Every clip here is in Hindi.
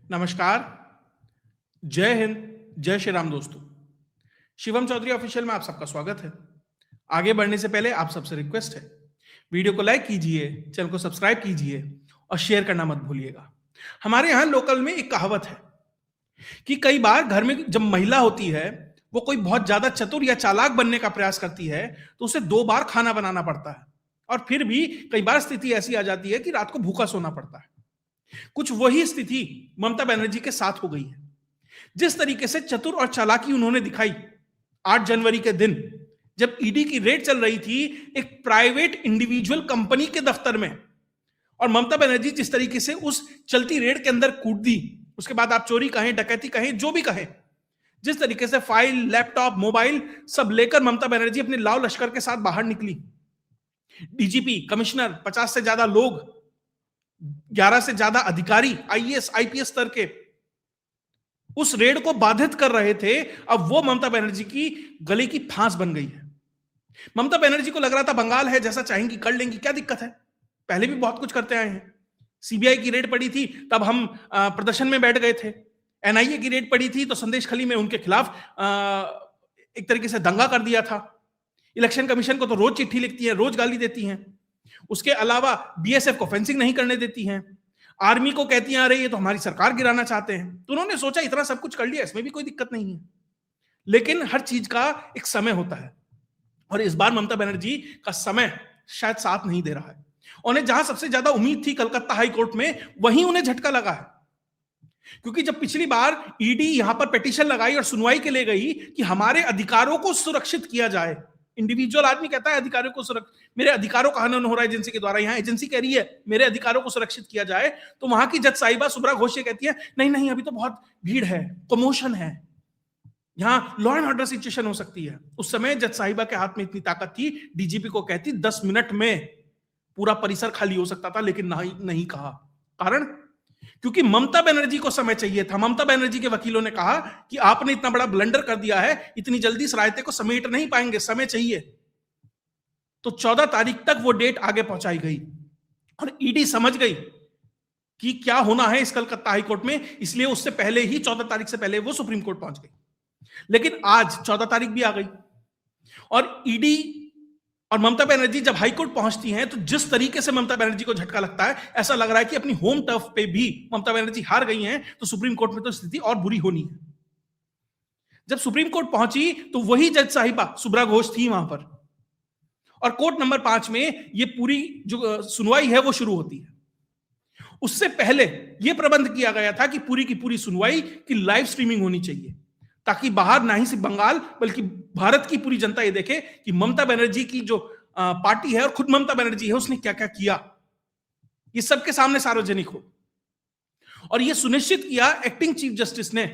नमस्कार। जय हिंद। जय श्री राम दोस्तों। शिवम चौधरी ऑफिशियल में आप सबका स्वागत है। आगे बढ़ने से पहले आप सबसे रिक्वेस्ट है, वीडियो को लाइक कीजिए, चैनल को सब्सक्राइब कीजिए और शेयर करना मत भूलिएगा। हमारे यहाँ लोकल में एक कहावत है कि कई बार घर में जब महिला होती है, वो कोई बहुत ज्यादा चतुर या चालाक बनने का प्रयास करती है तो उसे 2 बार खाना बनाना पड़ता है और फिर भी कई बार स्थिति ऐसी आ जाती है कि रात को भूखा सोना पड़ता है। कुछ वही स्थिति ममता बनर्जी के साथ हो गई है। जिस तरीके से चतुर और चालाकी उन्होंने दिखाई 8 जनवरी के दिन, जब ईडी की रेड चल रही थी एक प्राइवेट इंडिविजुअल कंपनी के दफ्तर में, और ममता बनर्जी जिस तरीके से उस चलती रेड के अंदर कूद दी, उसके बाद आप चोरी कहें, डकैती कहें, जो भी कहें, जिस तरीके से फाइल, लैपटॉप, मोबाइल सब लेकर ममता बनर्जी अपने लाव लश्कर के साथ बाहर निकली। डीजीपी, कमिश्नर, 50 से ज्यादा लोग, 11 से ज्यादा अधिकारी, आईएएस, आईपीएस स्तर के उस रेड को बाधित कर रहे थे। अब वो ममता बनर्जी की गले की फांस बन गई है। ममता बनर्जी को लग रहा था बंगाल है, जैसा चाहेंगी कर लेंगी, क्या दिक्कत है, पहले भी बहुत कुछ करते आए हैं। सीबीआई की रेड पड़ी थी तब हम प्रदर्शन में बैठ गए थे। एनआईए की रेड पड़ी थी तो संदेश खली में उनके खिलाफ एक तरीके से दंगा कर दिया था। इलेक्शन कमीशन को तो रोज चिट्ठी लिखती है, रोज गाली देती हैं। उसके अलावा बीएसएफ को फेंसिंग नहीं करने देती हैं। आर्मी को कहती हैं अरे ये तो हमारी सरकार गिराना चाहते हैं। तो उन्होंने सोचा इतना सब कुछ कर लिया, इसमें भी कोई दिक्कत नहीं है, लेकिन हर चीज का एक समय होता है और इस बार ममता बनर्जी का समय शायद साथ नहीं दे रहा है। उन्हें जहां सबसे ज्यादा उम्मीद थी कलकत्ता हाई कोर्ट में, वहीं उन्हें झटका लगा है। क्योंकि जब पिछली बार ईडी यहां पर पिटीशन लगाई और सुनवाई के लिए गई कि हमारे अधिकारों को सुरक्षित किया जाए, इंडिविजुअल आदमी कहता है अधिकारों को मेरे अधिकारों का हनन हो रहा है एजेंसी के द्वारा, यहां एजेंसी कह रही है मेरे अधिकारों को सुरक्षित किया जाए, तो वहां की जज साहिबा सुब्रा घोष कहती है नहीं नहीं अभी तो बहुत भीड़ है, कमोशन है, यहां लॉ एंड ऑर्डर सिचुएशन हो सकती है। उस समय जज साहिबा के हाथ में इतनी ताकत थी, डीजीपी को कहती 10 मिनट में पूरा परिसर खाली हो सकता था, लेकिन नहीं कहा। कारण क्योंकि ममता बनर्जी को समय चाहिए था। ममता बनर्जी के वकीलों ने कहा कि आपने इतना बड़ा ब्लंडर कर दिया है, इतनी जल्दी इस रायते को समेट नहीं पाएंगे, समय चाहिए। तो 14 तारीख तक वो डेट आगे पहुंचाई गई और ईडी समझ गई कि क्या होना है इस कलकत्ता हाईकोर्ट में, इसलिए उससे पहले ही 14 तारीख से पहले वो सुप्रीम कोर्ट पहुंच गई। लेकिन आज 14 तारीख भी आ गई और ईडी और ममता बनर्जी जब हाईकोर्ट पहुंचती हैं तो जिस तरीके से ममता बनर्जी को झटका लगता है, ऐसा लग रहा है कि अपनी होम टर्फ पे भी ममता बनर्जी हार गई हैं, तो सुप्रीम कोर्ट में तो स्थिति और बुरी होनी है। जब सुप्रीम कोर्ट पहुंची तो वही जज साहिबा सुब्रा घोष थी वहां पर और कोर्ट नंबर 5 में ये पूरी जो सुनवाई है वो शुरू होती है। उससे पहले यह प्रबंध किया गया था कि पूरी की पूरी सुनवाई की लाइव स्ट्रीमिंग होनी चाहिए, ताकि बाहर ना ही सिर्फ बंगाल बल्कि भारत की पूरी जनता ये देखे कि ममता बनर्जी की जो पार्टी है और खुद ममता बनर्जी है उसने क्या क्या किया, ये सबके सामने सार्वजनिक हो। और यह सुनिश्चित किया एक्टिंग चीफ जस्टिस ने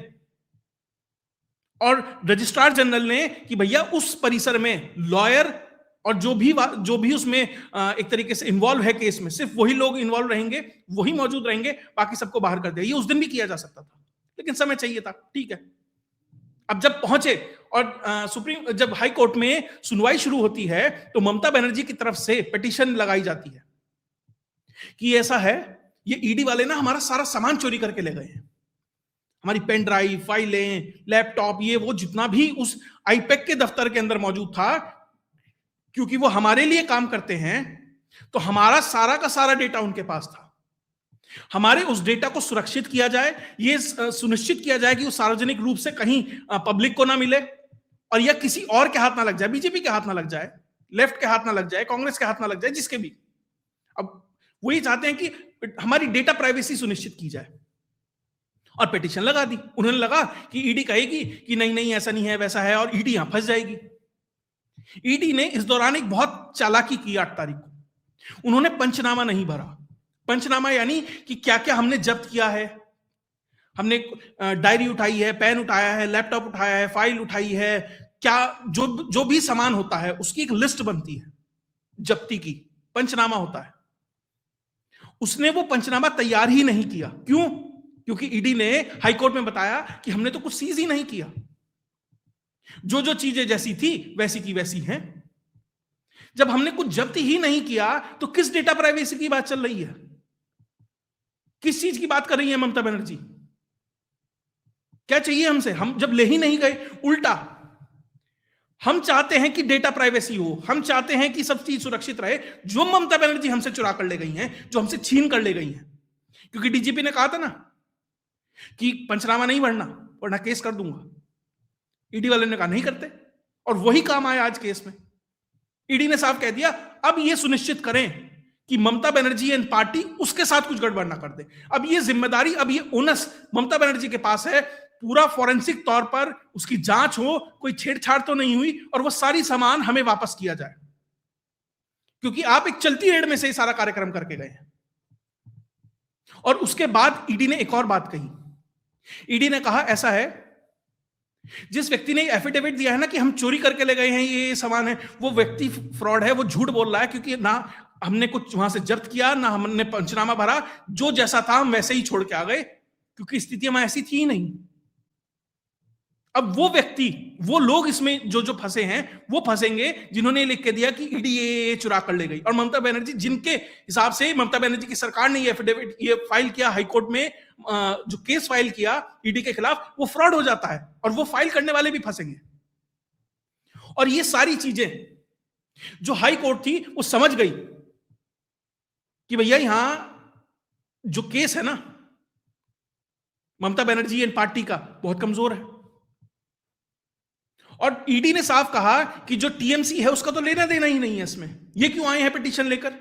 और रजिस्ट्रार जनरल ने कि भैया उस परिसर में लॉयर और जो भी उसमें एक तरीके से इन्वॉल्व है केस में, सिर्फ वही लोग इन्वॉल्व रहेंगे, वही मौजूद रहेंगे, बाकी सबको बाहर कर दिया। ये उस दिन भी किया जा सकता था, लेकिन समय चाहिए था, ठीक है। अब जब पहुंचे और जब हाई कोर्ट में सुनवाई शुरू होती है तो ममता बनर्जी की तरफ से पिटीशन लगाई जाती है कि ऐसा है, ये ईडी वाले ना हमारा सारा सामान चोरी करके ले गए हैं, हमारी पेन ड्राइव, फाइलें, लैपटॉप, ये वो जितना भी उस आईपैक के दफ्तर के अंदर मौजूद था, क्योंकि वो हमारे लिए काम करते हैं तो हमारा सारा का सारा डेटा उनके पास था। हमारे उस डेटा को सुरक्षित किया जाए, ये सुनिश्चित किया जाए कि वो सार्वजनिक रूप से कहीं पब्लिक को ना मिले और या किसी और के हाथ ना लग जाए, बीजेपी के हाथ ना लग जाए, लेफ्ट के हाथ ना लग जाए, कांग्रेस के हाथ ना लग जाए, जिसके भी। अब वही चाहते हैं कि हमारी डेटा प्राइवेसी सुनिश्चित की जाए और पिटीशन लगा दी। उन्होंने लगा कि ईडी कहेगी कि नहीं नहीं ऐसा नहीं है, वैसा है, और ईडी यहां फंस जाएगी। ईडी ने इस दौरान एक बहुत चालाकी की। 8 तारीख को उन्होंने पंचनामा नहीं भरा। पंचनामा यानी कि क्या क्या हमने जब्त किया है, हमने डायरी उठाई है, पेन उठाया है, लैपटॉप उठाया है, फाइल उठाई है, क्या जो भी सामान होता है उसकी एक लिस्ट बनती है, जब्ती की पंचनामा होता है। उसने वो पंचनामा तैयार ही नहीं किया। क्यों? क्योंकि ईडी ने हाईकोर्ट में बताया कि हमने तो कुछ सीज ही नहीं किया, जो चीजें जैसी थी वैसी की वैसी हैं। जब हमने कुछ जब्त ही नहीं किया तो किस डेटा प्राइवेसी की बात चल रही है, किस चीज की बात कर रही है ममता बनर्जी? क्या चाहिए हमसे? हम जब ले ही नहीं गए, उल्टा हम चाहते हैं कि डेटा प्राइवेसी हो, हम चाहते हैं कि सब चीज सुरक्षित रहे, जो ममता बनर्जी हमसे चुरा कर ले गई हैं, जो हमसे छीन कर ले गई हैं। क्योंकि डीजीपी ने कहा था ना कि पंचनामा नहीं भरना वरना केस कर दूंगा। ईडी वाले ने कहा नहीं करते, और वही काम आया आज केस में। ईडी ने साफ कह दिया अब ये सुनिश्चित करें कि ममता बनर्जी एंड पार्टी उसके साथ कुछ गड़बड़ ना कर दे। अब ये जिम्मेदारी, अब ये ओनस ममता बनर्जी के पास है, पूरा फॉरेंसिक तौर पर उसकी जांच हो, कोई छेड़छाड़ तो नहीं हुई, और वो सारी सामान हमें वापस किया जाए। क्योंकि आप एक चलती रेड में से सारा कार्यक्रम करके गए हैं। और उसके बाद ईडी ने एक और बात कही। ईडी ने कहा ऐसा है, जिस व्यक्ति ने एफिडेविट दिया है ना कि हम चोरी करके ले गए हैं, ये सामान है, वो व्यक्ति फ्रॉड है, वो झूठ बोल रहा है। क्योंकि ना हमने कुछ वहां से जब्त किया, ना हमने पंचनामा भरा, जो जैसा था हम वैसे ही छोड़ के आ गए, क्योंकि स्थिति हमारी ऐसी थी ही नहीं। अब वो व्यक्ति, वो लोग इसमें जो फंसे हैं, वो फंसेंगे जिन्होंने लिख के दिया कि ईडी ये चुरा कर ले गई। और ममता बनर्जी, जिनके हिसाब से ममता बनर्जी की सरकार ने ये एफिडेविट ये फाइल किया हाईकोर्ट में, जो केस फाइल किया ईडी के खिलाफ, वो फ्रॉड हो जाता है, और वो फाइल करने वाले भी फंसेंगे। और ये सारी चीजें जो हाई कोर्ट थी वो समझ गई कि भैया यहां जो केस है ना ममता बनर्जी एंड पार्टी का, बहुत कमजोर है। और ईडी ने साफ कहा कि जो टीएमसी है उसका तो लेना देना ही नहीं है इसमें। ये क्यों आए हैं पिटीशन लेकर?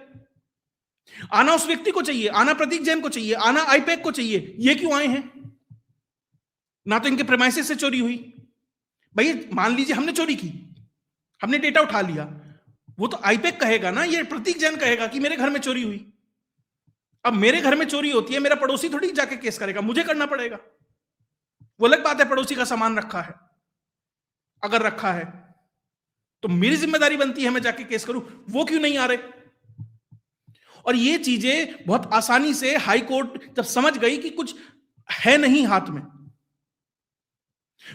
आना उस व्यक्ति को चाहिए, आना प्रतीक जैन को चाहिए, आना आईपैक को चाहिए। ये क्यों आए हैं? ना तो इनके प्रेमाइसेस से चोरी हुई। भाई मान लीजिए हमने चोरी की, हमने डेटा उठा लिया, वो तो आईपैक कहेगा ना, ये प्रतीक जैन कहेगा कि मेरे घर में चोरी हुई। अब मेरे घर में चोरी होती है, मेरा पड़ोसी थोड़ी जाके केस करेगा, मुझे करना पड़ेगा। वो अलग बात है पड़ोसी का सामान रखा है, अगर रखा है तो मेरी जिम्मेदारी बनती है मैं जाके केस करूं। वो क्यों नहीं आ रहे? और ये चीजें बहुत आसानी से हाई कोर्ट जब समझ गई कि कुछ है नहीं हाथ में,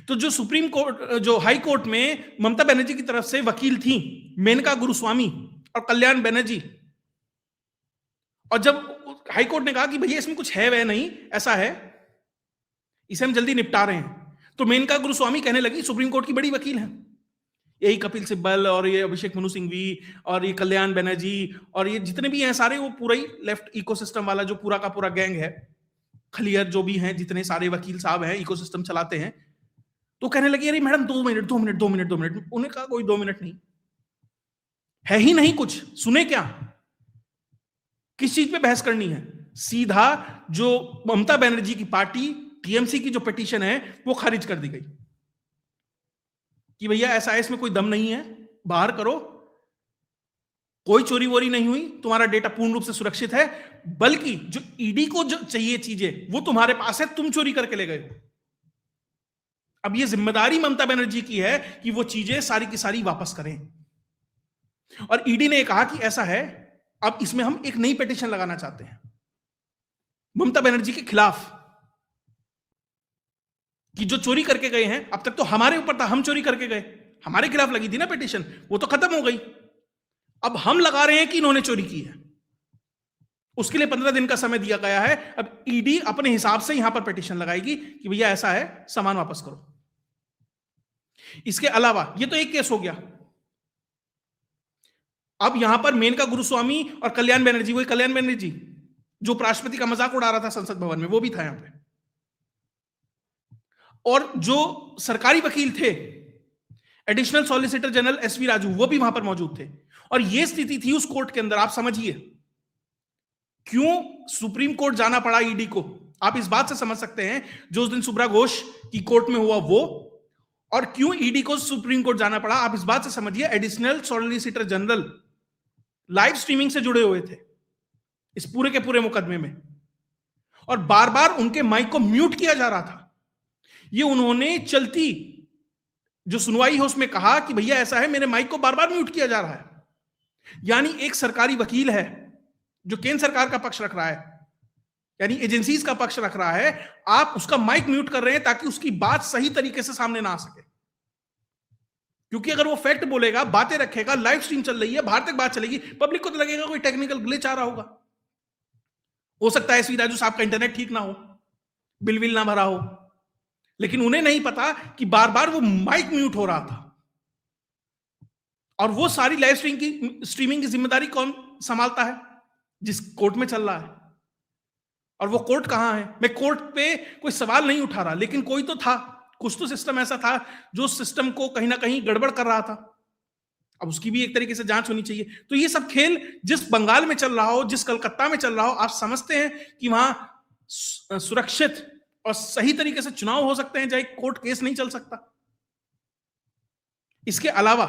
तो जो सुप्रीम कोर्ट, जो हाई कोर्ट में ममता बनर्जी की तरफ से वकील थी मेनका गुरुस्वामी और कल्याण बनर्जी, और जब हाई कोर्ट ने कहा कि भैया इसमें कुछ है वह नहीं, ऐसा है, इसे हम जल्दी निपटा रहे हैं, तो मेनका गुरुस्वामी कहने लगी, सुप्रीम कोर्ट की बड़ी वकील है, यही कपिल सिब्बल और ये अभिषेक मनु सिंघवी और ये कल्याण बनर्जी और ये जितने भी हैं सारे, वो पूरा ही लेफ्ट इकोसिस्टम वाला जो पूरा का पूरा गैंग है, खलियर जो भी हैं, जितने सारे वकील साहब हैं, इकोसिस्टम चलाते हैं। तो कहने लगी अरे madam 2 minute 2 minute 2 minute 2 minute. उन्हें कहा कोई 2 मिनट नहीं है, ही नहीं कुछ, सुने क्या, किस चीज पे बहस करनी है? सीधा जो ममता बनर्जी की पार्टी टीएमसी की जो पिटीशन है वो खारिज कर दी गई कि भैया ऐसा है, इसमें कोई दम नहीं है, बाहर करो, कोई चोरी वोरी नहीं हुई, तुम्हारा डेटा पूर्ण रूप से सुरक्षित है, बल्कि जो ईडी को जो चाहिए चीजें वो तुम्हारे पास है, तुम चोरी करके ले गए हो। अब ये जिम्मेदारी ममता बनर्जी की है कि वो चीजें सारी की सारी वापस करें। और ईडी ने कहा कि ऐसा है, अब इसमें हम एक नई पिटीशन लगाना चाहते हैं ममता बनर्जी के खिलाफ कि जो चोरी करके गए हैं, अब तक तो हमारे ऊपर था, हम चोरी करके गए, हमारे खिलाफ लगी थी ना पिटीशन, वो तो खत्म हो गई। अब हम लगा रहे हैं कि इन्होंने चोरी की है, उसके लिए 15 दिन का समय दिया गया है। अब ईडी अपने हिसाब से यहां पर पिटीशन लगाएगी कि भैया ऐसा है, सामान वापस करो। इसके अलावा ये तो एक केस हो गया, अब यहां पर मेनका गुरुस्वामी और कल्याण बनर्जी, वही कल्याण बनर्जी जो उपराष्ट्रपति का मजाक उड़ा रहा था संसद भवन में, वो भी था यहां पे, और जो सरकारी वकील थे additional solicitor general SV Raju, वो भी वहां पर मौजूद थे। और ये स्थिति थी उस कोर्ट के अंदर। आप समझिए क्यों सुप्रीम कोर्ट जाना पड़ा ईडी को। आप इस बात से समझ सकते हैं जो उस दिन सुब्रा घोष की कोर्ट में हुआ वो, और क्यों ईडी को सुप्रीम कोर्ट जाना पड़ा। आप इस बात से समझिए, additional solicitor general live streaming से जुड़े हुए थे इस पूरे के पूरे मुकदमे में, और बार बार उनके माइक को म्यूट किया जा रहा था। ये उन्होंने चलती जो सुनवाई है उसमें कहा कि भैया ऐसा है, मेरे माइक को बार बार म्यूट किया जा रहा है। यानी एक सरकारी वकील है जो केंद्र सरकार का पक्ष रख रहा है, यानी एजेंसीज का पक्ष रख रहा है, आप उसका माइक म्यूट कर रहे हैं ताकि उसकी बात सही तरीके से सामने ना आ सके। क्योंकि अगर वो फैक्ट बोलेगा, बातें रखेगा, लाइव स्ट्रीम चल रही है, बाहर तक बात चलेगी, पब्लिक को तो लगेगा कोई टेक्निकल ग्लिच आ रहा होगा, हो सकता है एसवी राजू साहब का इंटरनेट ठीक ना हो, बिल विल ना भरा हो, लेकिन उन्हें नहीं पता कि बार बार वो माइक म्यूट हो रहा था, और वो सारी लाइव स्ट्रीमिंग की जिम्मेदारी कौन संभालता है? जिस कोर्ट में चल रहा है। और वो कोर्ट कहां है? मैं कोर्ट पे कोई सवाल नहीं उठा रहा, लेकिन कोई तो था, कुछ तो सिस्टम ऐसा था जो सिस्टम को कहीं ना कहीं गड़बड़ कर रहा था। अब उसकी भी एक तरीके से जांच होनी चाहिए। तो ये सब खेल जिस बंगाल में चल रहा हो, जिस कलकत्ता में चल रहा हो, आप समझते हैं कि वहां सुरक्षित और सही तरीके से चुनाव हो सकते हैं, जहां कोर्ट केस नहीं चल सकता। इसके अलावा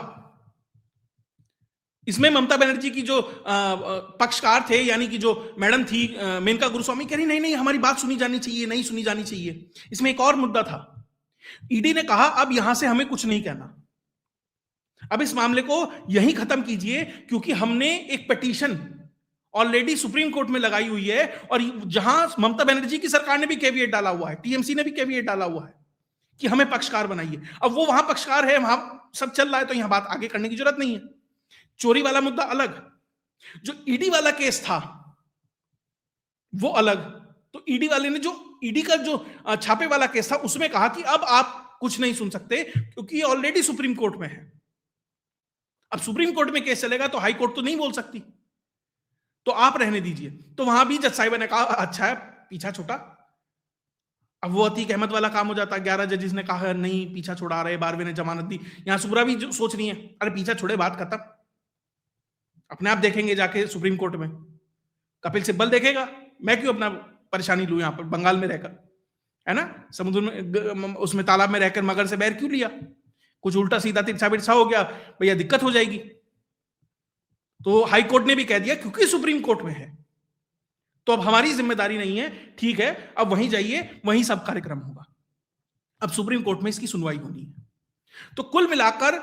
इसमें ममता बनर्जी की जो पक्षकार थे, यानी कि जो मैडम थी मेनका गुरुस्वामी, कह रही नहीं नहीं हमारी बात सुनी जानी चाहिए, नहीं सुनी जानी चाहिए। इसमें एक और मुद्दा था, ईडी ने कहा अब यहां से हमें कुछ नहीं कहना, अब इस मामले को यहीं खत्म कीजिए, क्योंकि हमने एक पिटीशन ऑलरेडी सुप्रीम कोर्ट में लगाई हुई है, और जहां ममता बनर्जी की सरकार ने भी कैविएट डाला हुआ है, टीएमसी ने भी कैविएट डाला हुआ है कि हमें पक्षकार बनाइए। अब वो वहां पक्षकार है, वहां सब चल रहा है, तो यहां बात आगे करने की जरूरत नहीं है। चोरी वाला मुद्दा अलग, जो ईडी वाला केस था वो अलग। तो ईडी वाले ने जो ईडी का जो छापे वाला केस था, उसमें कहा कि अब आप कुछ नहीं सुन सकते, क्योंकि ऑलरेडी सुप्रीम कोर्ट में है। अब सुप्रीम कोर्ट में केस चलेगा तो हाई कोर्ट तो नहीं बोल सकती, तो आप रहने दीजिए। तो वहां भी जज साहिबा ने कहा अच्छा है, पीछा छोटा। अब वो अतीक अहमद वाला काम हो जाता, 11 जजेस ने कहा नहीं पीछा छुड़ा रहे, 12वें ने जमानत दी। यहां सुब्रा भी सोच रही है अरे पीछा छोड़े, बात खत्म, अपने आप देखेंगे जाके सुप्रीम कोर्ट में, कपिल सिब्बल देखेगा, मैं क्यों अपना परेशानी लूं यहां पर बंगाल में रहकर, है ना? समुद्र में उसमें तालाब में रहकर मगर से बैर क्यों लिया? कुछ उल्टा सीधा तिरछा बिरछा हो गया भैया, दिक्कत हो जाएगी। तो हाई कोर्ट ने भी कह दिया क्योंकि सुप्रीम कोर्ट में है तो अब हमारी जिम्मेदारी नहीं है, ठीक है अब वहीं जाइए, वहीं सब कार्यक्रम होगा। अब सुप्रीम कोर्ट में इसकी सुनवाई होनी है। तो कुल मिलाकर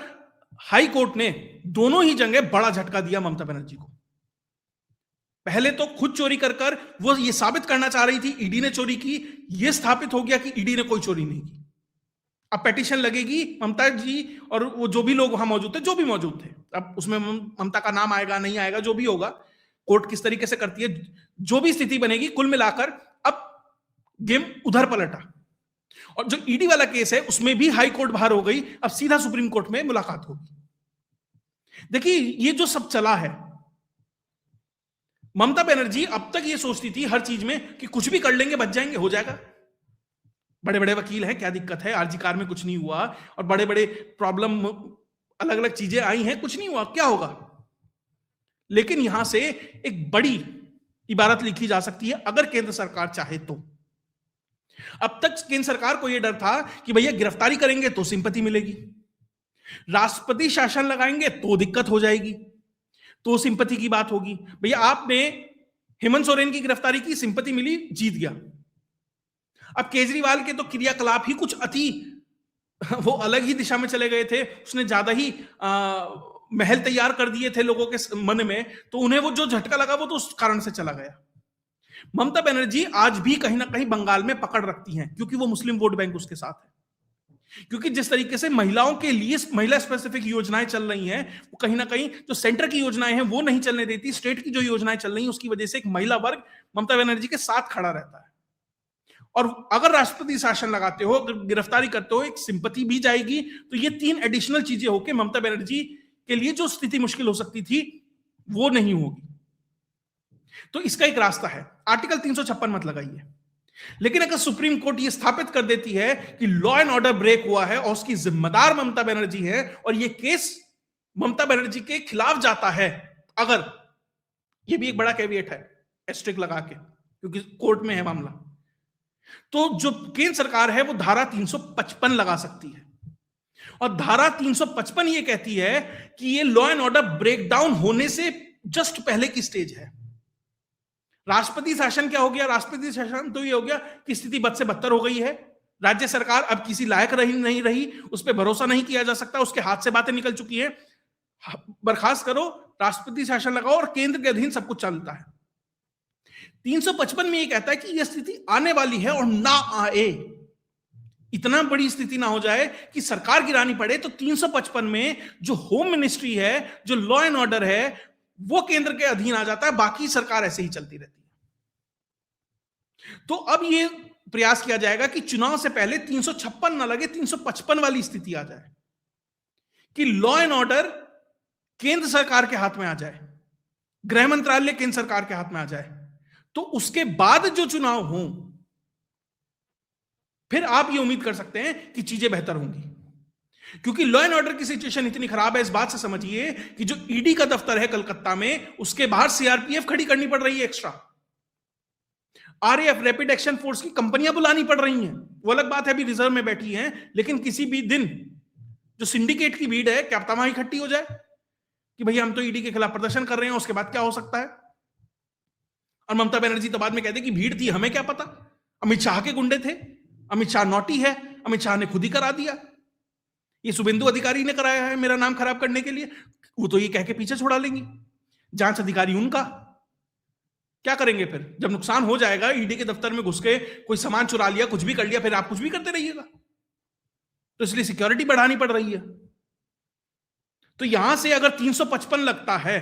हाई कोर्ट ने दोनों ही जगह बड़ा झटका दिया ममता बनर्जी को। पहले तो खुद चोरी कर कर वो ये साबित करना चाह रही थी ईडी ने चोरी की, ये स्थापित हो गया कि ईडी ने कोई चोरी नहीं की। अब पिटीशन लगेगी, ममता जी और वो जो भी लोग वहां मौजूद थे, जो भी मौजूद थे, अब उसमें ममता का नाम आएगा नहीं आएगा, जो भी होगा, कोर्ट किस तरीके से करती है, जो भी स्थिति बनेगी, कुल मिलाकर अब गेम उधर पलटा। और जो ईडी वाला केस है उसमें भी हाई कोर्ट बाहर हो गई, अब सीधा सुप्रीम कोर्ट में मुलाकात होगी। देखिए ये जो सब चला है, ममता बनर्जी अब तक ये सोचती थी हर चीज में कि कुछ भी कर लेंगे, बच जाएंगे, हो जाएगा, बड़े बड़े वकील हैं, क्या दिक्कत है, आरजी कार में कुछ नहीं हुआ, और बड़े बड़े प्रॉब्लम अलग अलग चीजें आई हैं, कुछ नहीं हुआ, क्या होगा। लेकिन यहां से एक बड़ी इबारत लिखी जा सकती है अगर केंद्र सरकार चाहे तो। अब तक केंद्र सरकार को यह डर था कि भैया गिरफ्तारी करेंगे तो सिंपैथी मिलेगी, राष्ट्रपति शासन लगाएंगे तो दिक्कत हो जाएगी, तो सिंपैथी की बात होगी। भैया आपने हेमंत सोरेन की गिरफ्तारी की, सिंपैथी मिली, जीत गया। अब केजरीवाल के तो क्रियाकलाप ही कुछ अति वो अलग ही दिशा में चले गए थे, उसने ज्यादा ही महल तैयार कर दिए थे लोगों के मन में, तो उन्हें वो जो झटका लगा वो तो उस कारण से चला गया। ममता बनर्जी आज भी कहीं ना कहीं बंगाल में पकड़ रखती हैं, क्योंकि वो मुस्लिम वोट बैंक उसके साथ है। क्योंकि जिस तरीके से महिलाओं के लिए महिला स्पेसिफिक योजनाएं चल रही हैं, वो कहीं ना कहीं जो सेंटर की योजनाएं हैं वो नहीं चलने देती, स्टेट की जो योजनाएं चल रही हैं उसकी वजह से एक महिला वर्ग ममता बनर्जी के साथ खड़ा रहता है। और अगर राष्ट्रपति शासन लगाते हो, अगर गिरफ्तारी करते हो, एक सिंपैथी भी जाएगी, तो ये 3 एडिशनल चीजें होकर ममता बनर्जी के लिए जो स्थिति मुश्किल हो सकती थी वो नहीं होगी। तो इसका एक रास्ता है, आर्टिकल 356 मत लगाइए। लेकिन अगर सुप्रीम कोर्ट ये स्थापित कर देती है कि लॉ एंड ऑर्डर ब्रेक हुआ है और उसकी जिम्मेदार ममता बनर्जी है, और ये केस ममता बनर्जी के खिलाफ जाता है, अगर, ये भी एक बड़ा कैविएट है एस्ट्रिक लगा के, क्योंकि कोर्ट में है मामला, तो जो केंद्र सरकार है वो धारा 355 लगा सकती है। और धारा 355 ये कहती है कि ये लॉ एंड ऑर्डर ब्रेकडाउन होने से जस्ट पहले की स्टेज है। राष्ट्रपति शासन क्या हो गया? राष्ट्रपति शासन तो ये हो गया कि स्थिति बद से बदतर हो गई है, राज्य सरकार अब किसी लायक नहीं रही, उस पर भरोसा नहीं किया जा सकता, उसके हाथ से बातें निकल चुकी है, बर्खास्त करो, राष्ट्रपति शासन लगाओ और केंद्र के अधीन सब कुछ चलता है। 355 में ये कहता है कि यह स्थिति आने वाली है और ना आए, इतना बड़ी स्थिति ना हो जाए कि सरकार गिरानी पड़े, तो 355 में जो होम मिनिस्ट्री है, जो लॉ एंड ऑर्डर है, वो केंद्र के अधीन आ जाता है, बाकी सरकार ऐसे ही चलती रहती है। तो अब ये प्रयास किया जाएगा कि चुनाव से पहले 356 ना लगे, 355 वाली स्थिति आ जाए, कि लॉ एंड ऑर्डर केंद्र सरकार के हाथ में आ जाए, गृह मंत्रालय केंद्र सरकार के हाथ में आ जाए, तो उसके बाद जो चुनाव हो, फिर आप ये उम्मीद कर सकते हैं कि चीजें बेहतर होंगी। क्योंकि लॉ एंड ऑर्डर की सिचुएशन इतनी खराब है, इस बात से समझिए कि जो ईडी का दफ्तर है कलकत्ता में, उसके बाहर सीआरपीएफ खड़ी करनी पड़ रही है extra, RAF rapid action force की कंपनियां बुलानी पड़ रही हैं। वो अलग बात है, अभी रिजर्व में बैठी हैं, लेकिन किसी भी दिन जो सिंडिकेट की भीड़ है, क्या पता वहां इकट्ठी हो जाए कि भैया हम तो ईडी के खिलाफ प्रदर्शन कर रहे हैं, उसके बाद क्या हो सकता है। और ममता बनर्जी तो बाद में कहते कि भीड़ थी, हमें क्या पता, अमित शाह के गुंडे थे, अमित शाह नोटी है, अमित शाह ने खुद ही करा दिया, ये शुभेंदु अधिकारी ने कराया है मेरा नाम खराब करने के लिए। वो तो ये कह के पीछे छुड़ा लेंगी, जांच अधिकारी उनका। क्या करेंगे फिर जब नुकसान हो जाएगा, ईडी के दफ्तर में घुस के कोई सामान चुरा लिया, कुछ भी कर लिया, फिर आप कुछ भी करते रहिएगा। तो इसलिए सिक्योरिटी बढ़ानी पड़ रही है। तो यहां से अगर 355 लगता है,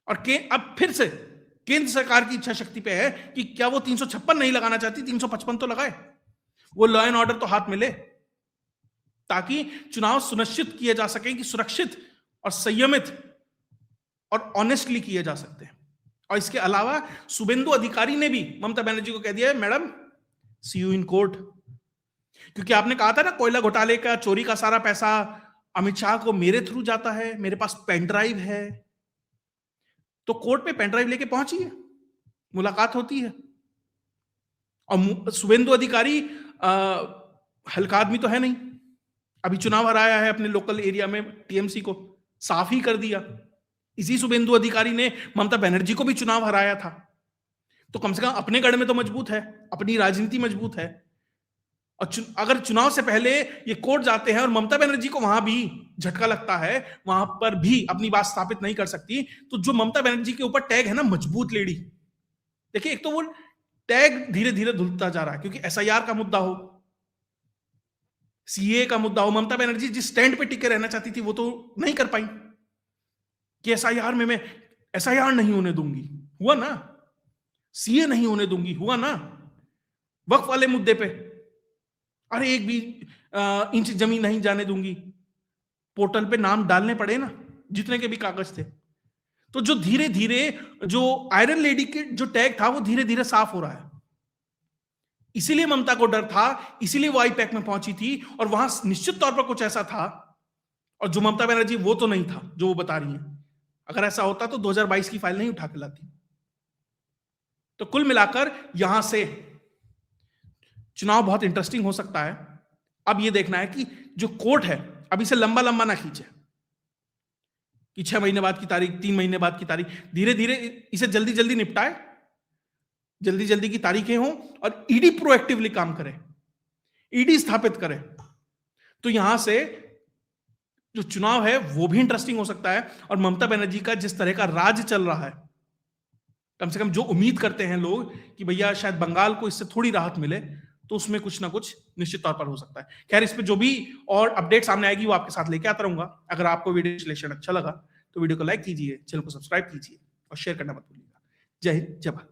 और अब फिर से केंद्र सरकार की इच्छा शक्ति पे है कि क्या वो 356 नहीं लगाना चाहती, 355 तो लगाए, वो लॉ एंड ऑर्डर तो हाथ में ले, ताकि चुनाव सुनिश्चित किए जा सके कि सुरक्षित और संयमित और ऑनेस्टली किए जा सकते हैं। और इसके अलावा शुभेंदु अधिकारी ने भी ममता बनर्जी को कह दिया है, madam see you in court. क्योंकि आपने कहा था ना, कोयला घोटाले का चोरी का सारा पैसा अमित शाह को मेरे थ्रू जाता है, मेरे पास पेन ड्राइव है, तो कोर्ट पे पेन ड्राइव लेके पहुंचिए, मुलाकात होती है। और शुभेंदु अधिकारी हल्का आदमी तो है नहीं, अभी चुनाव हराया है अपने लोकल एरिया में, टीएमसी को साफ ही कर दिया। इसी शुभेंदु अधिकारी ने ममता बनर्जी को भी चुनाव हराया था, तो कम से कम अपने गढ़ में तो मजबूत है, अपनी राजनीति मजबूत है। और अगर चुनाव से पहले ये कोर्ट जाते हैं और ममता बनर्जी को वहां भी झटका लगता है, वहां पर भी अपनी बात स्थापित नहीं कर सकती, तो जो ममता बनर्जी के ऊपर टैग है ना, मजबूत लेडी, देखिए एक तो वो टैग धीरे धीरे धुलता जा रहा है, क्योंकि एसआईआर का मुद्दा हो, सीए का मुद्दा हो, ममता बनर्जी जिस स्टैंड पे टिके रहना चाहती थी वो तो नहीं कर पाई कि एसआईआर में मैं एसआईआर नहीं होने दूंगी, हुआ ना, सीए नहीं होने दूंगी, हुआ ना, वक्फ वाले मुद्दे पे अरे एक भी इंच जमीन नहीं जाने दूंगी, पोर्टल पे नाम डालने पड़े ना जितने के भी कागज थे। तो जो धीरे धीरे जो आयरन लेडी के जो टैग था वो धीरे धीरे साफ हो रहा है। इसीलिए ममता को डर था, इसीलिए वो आईपैक में पहुंची थी, और वहां निश्चित तौर पर कुछ ऐसा था, और जो ममता बनर्जी वो तो नहीं था जो वो बता रही है। अगर ऐसा होता तो 2022 की फाइल नहीं उठा के लाती। तो कुल मिलाकर यहां से चुनाव बहुत इंटरेस्टिंग हो सकता है। अब ये देखना है कि जो कोर्ट है अभी से लंबा लंबा ना खींचे कि 6 महीने बाद की तारीख, 3 महीने बाद की तारीख, धीरे धीरे इसे जल्दी जल्दी निपटाए, जल्दी जल्दी की तारीखें हों, और ईडी प्रोएक्टिवली काम करे, ईडी स्थापित करे। तो यहां से जो चुनाव है वो भी इंटरेस्टिंग हो सकता है। और ममता बनर्जी का जिस तरह का राज चल रहा है, कम से कम जो उम्मीद करते हैं लोग कि भैया शायद बंगाल को इससे थोड़ी राहत मिले, तो उसमें कुछ ना कुछ निश्चित तौर पर हो सकता है। खैर, इस पे जो भी और अपडेट सामने आएगी वो आपके साथ लेके आता रहूंगा। अगर आपको वीडियो विश्लेषण अच्छा लगा तो वीडियो को लाइक कीजिए, चैनल को सब्सक्राइब कीजिए और शेयर करना मत भूलिएगा। जय हिंद, जय भारत।